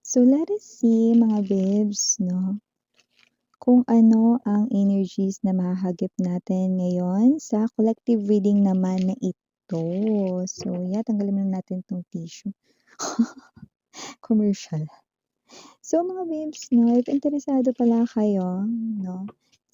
So let us see mga babes 'no, kung ano ang energies na mahahagip natin ngayon sa collective reading naman na ito. So tanggalin muna natin 'tong tissue. Commercial. So mga babes 'no, if interesado pala kayo 'no,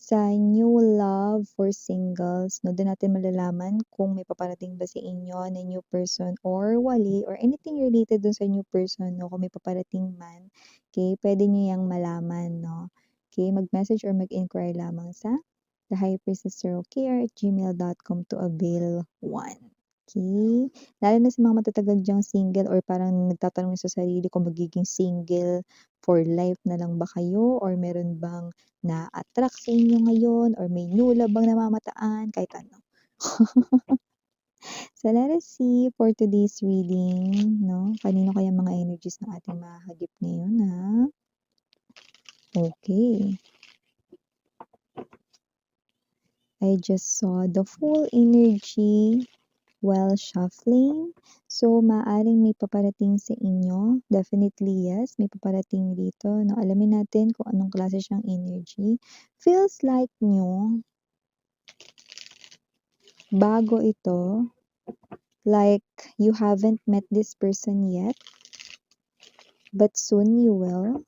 sa new love for singles 'no, dun natin malalaman kung may paparating ba sa inyo na new person or wali or anything related dun sa new person 'no, kung may paparating man, okay, pwede niyo yang malaman 'no. Okay, mag-message or mag-inquire lamang sa thehighpriestesstarotcare@gmail.com to avail one. Okay, lalo na sa mga matatagal diyang single or parang nagtatanong sa sarili kung magiging single for life na lang ba kayo or meron bang na-attract sa inyo ngayon or may new love bang namamataan, kahit ano. So let us see for today's reading 'no, kanino kaya mga energies ng ating mahahagip ngayon, Okay. I just saw the full energy while shuffling. So, maaring may paparating sa inyo. Definitely yes, may paparating dito 'no. Alamin natin kung anong klase siyang energy. Feels like new. Bago ito. Like you haven't met this person yet, but soon you will.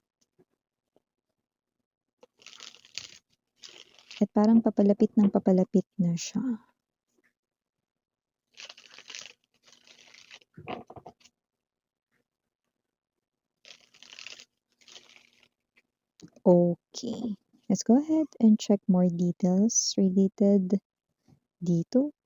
At parang papalapit ng papalapit na siya. Okay. Let's go ahead and check more details related dito.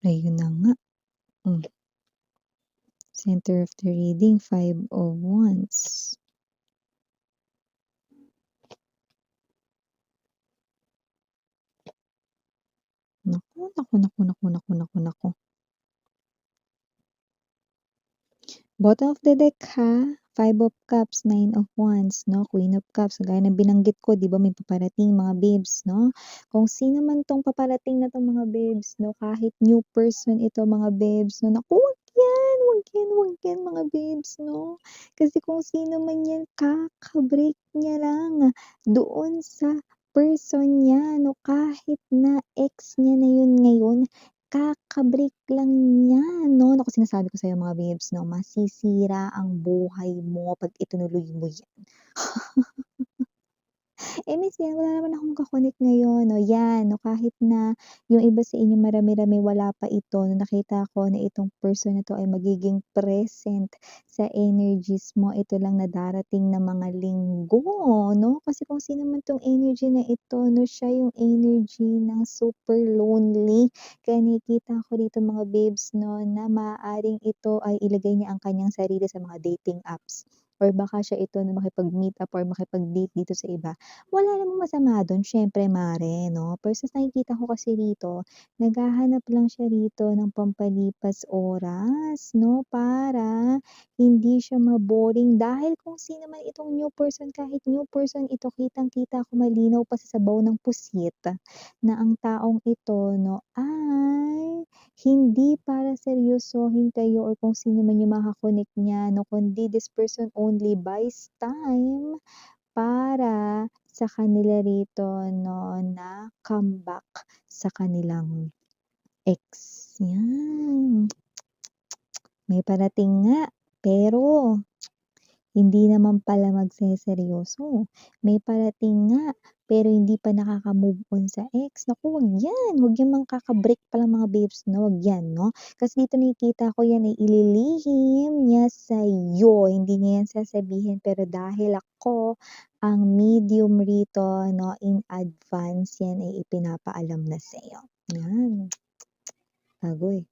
Ayun na nga. Center of the reading, 5 of Wands. Naku, naku, naku, naku, naku, naku, naku. Bottom of the deck ha, 5 of Cups, 9 of Wands, no? Queen of Cups, gaya ng binanggit ko, di ba may paparating mga babes, no? Kung sino man tong paparating na tong mga babes, no? Kahit new person ito mga babes, no? Naku, wag yan, mga babes, no? Kasi kung sino man yan, kakabreak niya lang doon sa person niya, no? Kahit na ex niya na yun ngayon, kakabreak lang yan, 'no? Naku, sinasabi ko sa'yo mga babes 'no, masisira ang buhay mo 'pag itinuloy mo yan. Miss yan, wala naman akong ka-connect ngayon 'no, yan 'no, kahit na yung iba sa inyo marami-rami wala pa ito, na nakita ko na itong person na 'to ay magiging present sa energies mo, ito lang na darating na mga linggo 'no. Kasi kung sino man 'tong energy na ito 'no, siya yung energy ng super lonely. Kaya nakikita ko dito mga babes 'no, na maaaring ito ay ilagay niya ang kanyang sarili sa mga dating apps or baka siya ito na makipag-meet up or makipag-date dito sa iba. Wala namang masama dun siyempre mare 'no, pero sa nakikita ko kasi rito, naghahanap lang siya rito ng pampalipas oras 'no, para hindi siya ma-boring dahil kung sino man itong new person, kahit new person ito, kitang-kita ko malinaw pa sa sabaw ng pusit na ang taong ito 'no, ay hindi para seryosohin kayo or kung sino man yung maka-connect niya 'no, kundi this person only buys time para sa kanila rito 'no, na comeback sa kanilang ex, 'yan. May parating nga, pero hindi naman pala magseseryoso. May parating nga, pero hindi pa nakaka-move on sa ex. Naku, wag yan makaka-break pa lang mga babes 'no, wag yan 'no. Kasi dito nakikita ko yan ay ililihim niya sa'yo, hindi niya yan sasabihin pero dahil ako ang medium rito 'no, in advance yan ay ipinapaalam na sa'yo, yan. Bago,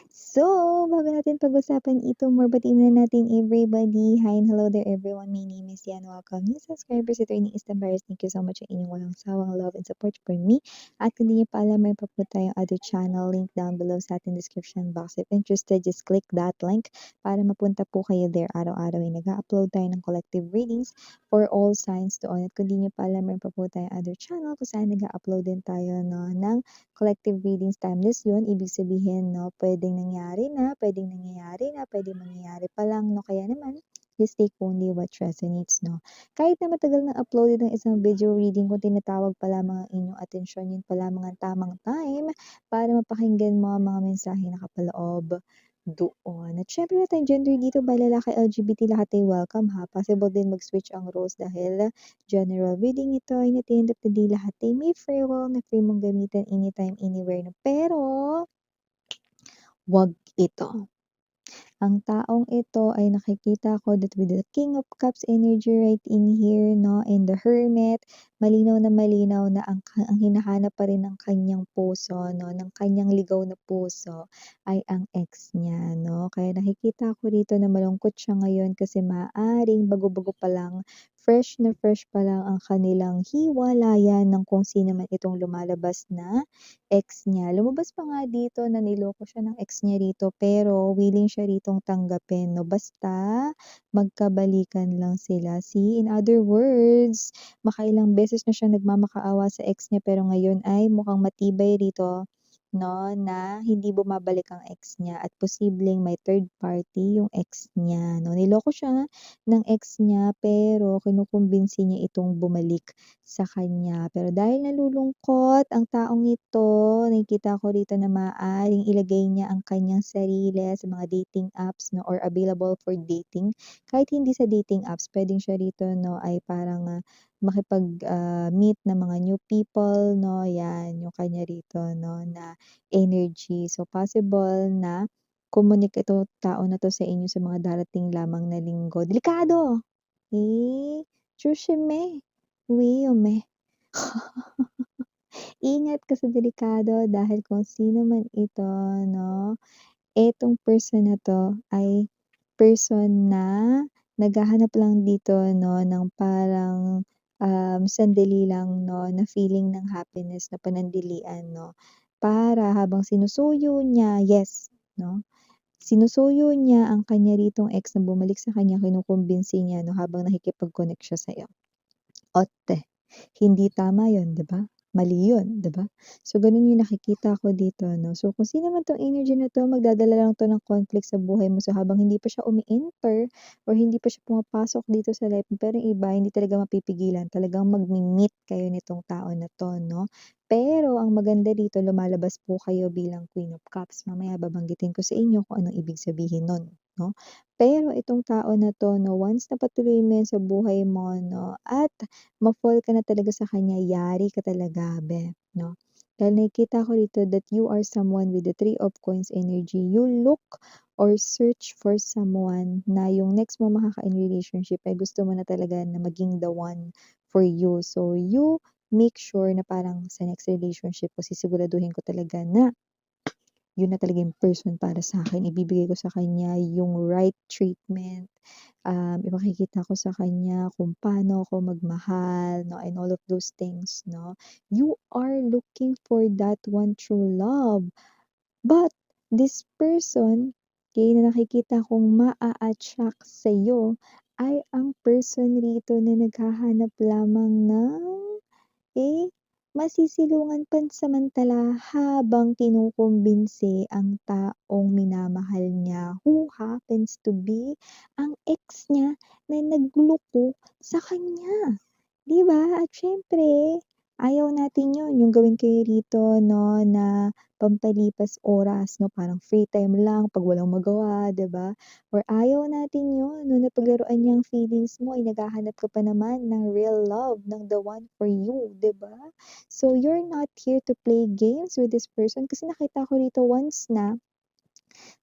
So, bago natin pag-usapan ito more, batiin muna natin everybody. Hi and hello there everyone. My name is Yan. Welcome new subscribers. Ito yung Istambaras. Thank you so much sa inyong walang sawang love and support for me. At kung di niyo pa alam, may pa po tayong other channel link down below sa ating description box. If interested, just click that link para mapunta po kayo there. Araw-araw ay nag-upload tayo ng collective readings for all signs doon. At kung di niyo pa alam, may pa po tayong other channel kung saan nag-upload din tayo ng collective readings timeless yun. Ibig sabihin, no, pwedeng nangyari na, pwedeng nangyayari na, pwedeng mangyayari pa lang, no. Kaya naman, just take only what resonates, no. Kahit na matagal na uploaded ng isang video reading, kung tinatawag pa lamang ang inyong atensyon, yun pa lamang ang tamang time para mapakinggan mo ang mga mensaheng nakapaloob doon. At syempre na tayong gender dito, ba lalaki, LGBT, lahat ay welcome ha. Possible din mag-switch ang roles dahil general reading ito ay at the end of the day, lahat ay may free will na free mong gamitin anytime, anywhere. No? Pero, wag ito. Ang taong ito ay nakikita ko that with the King of Cups energy right in here, no, and the Hermit, malinaw na ang hinahanap pa rin ng kanyang puso, no, ng kanyang ligaw na puso ay ang ex niya, no. Kaya nakikita ko rito na malungkot siya ngayon kasi maaaring bago-bago pa lang, fresh na fresh pa lang ang kanilang hiwalayan ng kung sino man itong lumalabas na ex niya. Lumabas pa nga dito na niloko siya ng ex niya rito pero willing siya ritong tanggapin 'no, basta magkabalikan lang sila. See, in other words, makailang beses na siya nagmamakaawa sa ex niya pero ngayon ay mukhang matibay rito 'no, na hindi bumabalik ang ex niya at posibleng may third party yung ex niya 'no. Niloko siya ng ex niya pero kinukumbinsi niya itong bumalik sa kanya. Pero dahil nalulungkot ang taong ito, nakikita ko rito na maaaring ilagay niya ang kanyang sarili sa mga dating apps 'no, or available for dating. Kahit hindi sa dating apps, puwedeng siya rito 'no, ay parang, meet ng mga new people 'no, 'yan yung kanya rito 'no, na energy. So, possible na itong tao na 'to sa inyo sa mga darating lamang na linggo. Delikado! Eh, tsushime. Wiyome. Ingat ka sa delikado dahil kung sino man ito 'no, etong person na 'to ay person na naghahanap lang dito 'no ng parang, sandali lang 'no na feeling ng happiness na panandalian 'no, para habang sinusuyo niya, yes 'no, sinusuyo niya ang kanya ritong ex na bumalik sa kanya, kinukumbinsi niya 'no habang nakikipag-connect siya sa'yo. Otte, hindi tama yun, 'di ba? Mali yun, 'di ba? So, ganun yung nakikita ko dito 'no. So, kung sino man 'tong energy na 'to, magdadala lang 'to ng conflict sa buhay mo. So, habang hindi pa siya umi-enter or hindi pa siya pumapasok dito sa life mo, pero yung iba hindi talaga mapipigilan, talagang magme-meet kayo nitong tao na 'to 'no. Pero ang maganda dito, lumalabas po kayo bilang Queen of Cups. Mamaya babanggitin ko sa inyo kung anong ibig sabihin nun 'no. Pero itong tao na 'to 'no, once napatuloy mo yan sa buhay mo 'no, at ma-fall ka na talaga sa kanya, yari ka talaga be, 'no. Dahil nakikita ko rito that you are someone with the Three of Coins energy. You look or search for someone na yung next mo makaka-in relationship ay gusto mo na talaga na maging the one for you. So, you make sure na parang sa next relationship ko sisiguraduhin ko talaga na yun na talaga yung person para sa'kin. Ibibigay ko sa kanya yung right treatment, ipakikita ko sa kanya kung paano ako magmahal 'no, and all of those things 'no. You are looking for that one true love, but this person, okey, na nakikita kong maa-attract sa'yo ay ang person rito na naghahanap lamang ng masisilungan pansamantala habang kinukumbinsi ang taong minamahal niya who happens to be ang ex niya na nagloko sa kanya, 'di ba? At siyempre ayaw natin 'yun, yung gawin kayo rito 'no na pampalipas oras 'no, parang free time lang 'pag walang magawa, 'di ba? Or ayaw natin 'yun 'no, na paglaruan niya ang feelings mo ay naghahanap ka pa naman ng real love, ng the one for you, 'di ba? So, you're not here to play games with this person kasi nakita ko rito once na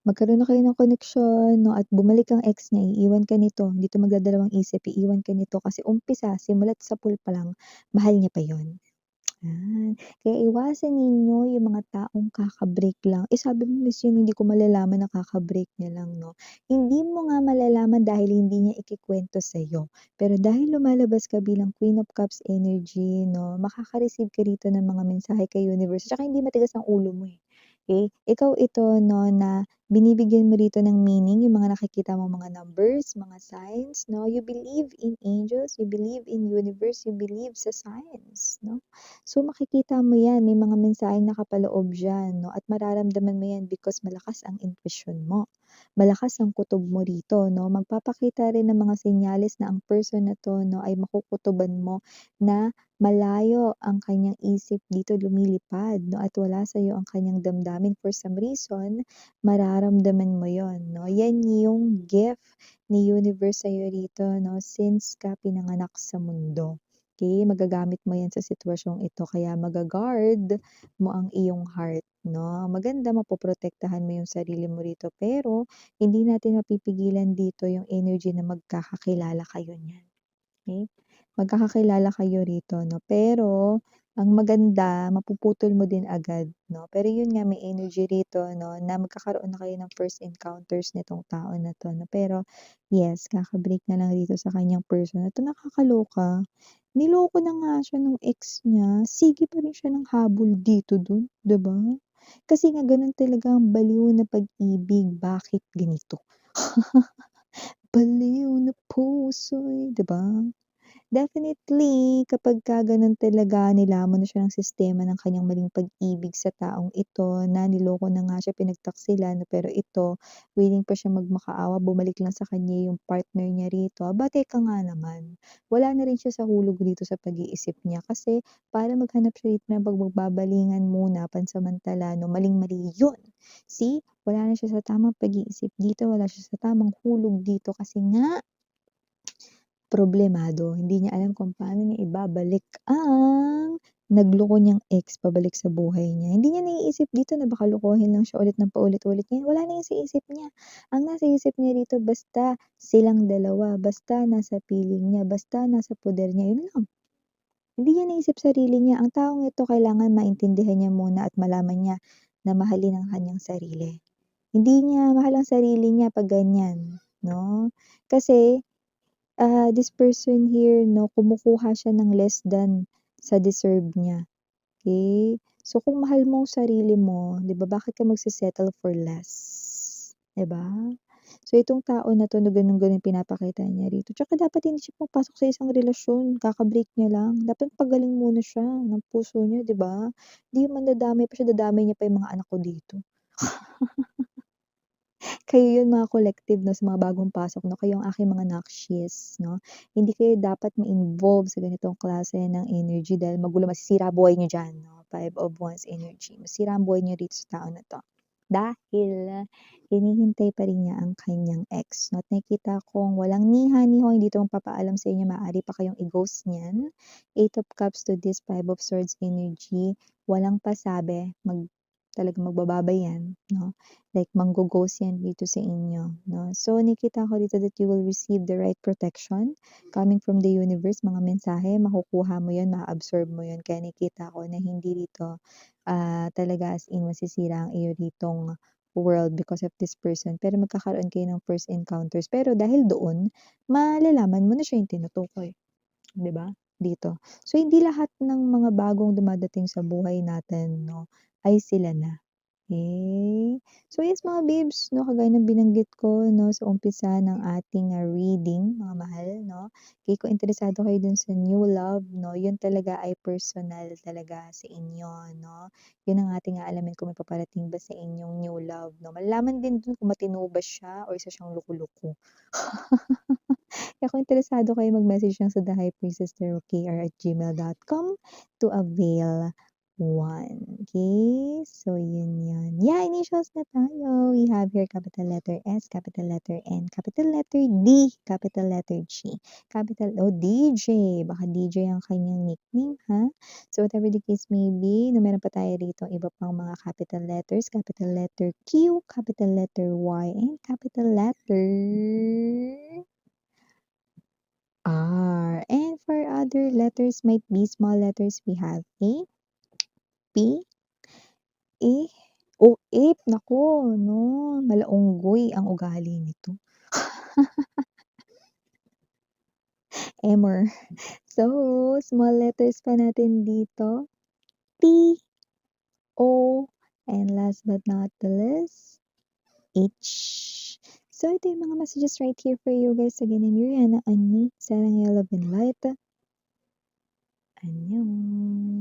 magkaroon na kayo ng koneksyon 'no at bumalik ang ex niya, iiwan ka nito, hindi 'to magdadalawang isip, iiwan ka nito kasi umpisa, simula't sapul pa lang, mahal niya pa 'yun. Kaya iwasan ninyo yung mga taong kaka-break lang. Eh, sabi mo, "Miss yun hindi ko malalaman na kaka-break niya lang 'no." Hindi mo nga malalaman dahil hindi niya ikukuwento sa'yo. Pero dahil lumalabas ka bilang Queen of Cups energy 'no, makaka-receive ka rito ng mga mensahe kay universe tsaka hindi matigas ang ulo mo, eh. Okay, ikaw ito 'no, na binibigyan mo rito ng meaning yung mga nakikita mong mga numbers, mga signs 'no. You believe in angels, you believe in universe, you believe sa signs 'no. So, makikita mo 'yan, may mga mensaheng nakapaloob diyan 'no, at mararamdaman mo 'yan because malakas ang intuition mo, malakas ang kutob mo rito 'no. Magpapakita rin ng mga senyales na ang person na 'to 'no, ay makukutuban mo na malayo ang kanyang isip dito lumilipad 'no, at wala sa'yo ang kanyang damdamin. For some reason, mararamdaman mo 'yon 'no. 'Yan yung gift ni universe sa'yo rito 'no, since ka pinanganak sa mundo. Okay, magagamit mo 'yan sa sitwasyong ito kaya maga-guard mo ang iyong heart 'no. Maganda mapoprotektahan mo yung sarili mo rito pero hindi natin mapipigilan dito yung energy na magkakakilala kayo niyan, okey? Magkakakilala kayo rito 'no, pero ang maganda mapuputol mo din agad 'no. Pero yun nga may energy rito 'no na magkakaroon na kayo ng first encounters nitong tao na 'to 'no. Pero yes, kaka-break na lang dito sa kanyang person na 'to, nakakaloka. Niloko na nga siya nung ex niya, sige pa rin siya ng habol dito dun, 'di ba? Kasi nga ganun talaga ang baliw na pag-ibig, bakit ganito? Baliw na puso'y 'di ba? Definitely, kapagka gano'n talaga nilamon na siya ng sistema ng kanyang maling pag-ibig sa taong ito na niloko na nga siya, pinagtaksilan no, pero ito willing pa siya magmakaawa, bumalik lang sa kanya yung partner niya rito. Aba, teka nga naman, wala na rin siya sa hulog dito sa pag-iisip niya kasi para maghanap siya dito ng pagbabalingan muna pansamantala 'no, maling-mali yun. See, wala na siya sa tamang pag-iisip dito, wala siya sa tamang hulog dito kasi nga problemado, hindi niya alam kung paano niya ibabalik ang nagloko niyang ex pabalik sa buhay niya. Hindi niya naiisip dito na baka lokohin lang siya ulit ng paulit-ulit ngayon, wala na 'yun sa isip niya. Ang nasa isip niya dito basta silang dalawa, basta nasa piling niya, basta nasa poder niya, 'yun lang. Hindi niya naisip sarili niya. Ang taong ito kailangan maintindihan niya muna at malaman niya na mahalin ang kanyang sarili. Hindi niya mahal ang sarili niya 'pag ganiyan, 'no? Kasi this person here 'no, kumukuha siya ng less than sa deserve niya, okey? So kung mahal mo ang sarili mo, 'di ba, bakit ka magse-settle for less, 'di ba? So itong tao na 'to na gano'n-gano'n pinapakita niya rito, tsaka dapat hindi siya pumapasok sa isang relasyon, kaka-break niya lang. Dapat pagaling muna siya ng puso niya, 'di ba? 'Di yung mandadamay pa siya, dadamay niya pa yung mga anak ko dito. Kayo yun mga collective 'no, sa mga bagong pasok 'no, kayo ang aking mga noxious 'no. Hindi kayo dapat ma-involve sa ganitong klase ng energy dahil magulo, masisira buhay niyo diyan 'no, Five of Wands energy. Masisira ang buhay niyo dito sa tao na 'to. Dahil hinihintay pa rin niya ang kanyang ex 'no, at nakikita kong walang ni ha ni ho, hindi 'to magpapaalam sa inyo, maaari pa kayong i-ghost niyan. Eight of Cups to this Five of Swords energy, walang pasabi, talagang magbababay yan 'no. Like manggo-ghost yan dito sa inyo 'no. So nakikita ko dito that you will receive the right protection coming from the universe, mga mensahe makukuha mo yun, maa-absorb mo yun. Kaya nakikita ko na hindi dito, talaga as in masisira ang iyo ditong world because of this person. Pero magkakaroon kayo ng first encounters, pero dahil doon malalaman mo na siya yung tinutukoy, 'di ba, dito. So hindi lahat ng mga bagong dumadating sa buhay natin 'no, ay sila na. Okay. So yes mga babes 'no, kagaya ng binanggit ko 'no, sa umpisa ng ating, reading mga mahal 'no. Okay, kung interesado kayo dun sa new love 'no, yun talaga ay personal talaga sa inyo 'no. Yun ang ating aalamin kung may paparating ba sa inyong new love 'no. Malalaman din dun kung matino ba siya or isa siyang loko-loko. Kaya kung interesado kayo mag-message lang sa thehighpriestess@gmail.com to avail one. Okay, so yun yun. Yeah, initials na tayo. We have here capital letter S, capital letter N, capital letter D, capital letter G, capital O, DJ. Baka DJ ang kanyang nickname, ha? So whatever the case may be, na meron pa tayo rito iba pang mga capital letters, capital letter Q, capital letter Y, and capital letter R. And for other letters might be small letters, we have A, P, E, o ape. Naku 'no, malaunggoy ang ugali nito. Emmer. So, small letters pa natin dito, T, O, and last but not the least, H. So, ito yung mga messages right here for you guys. Again, I'm Yuriana Ani, Sarang Yellow Light. Annyeong.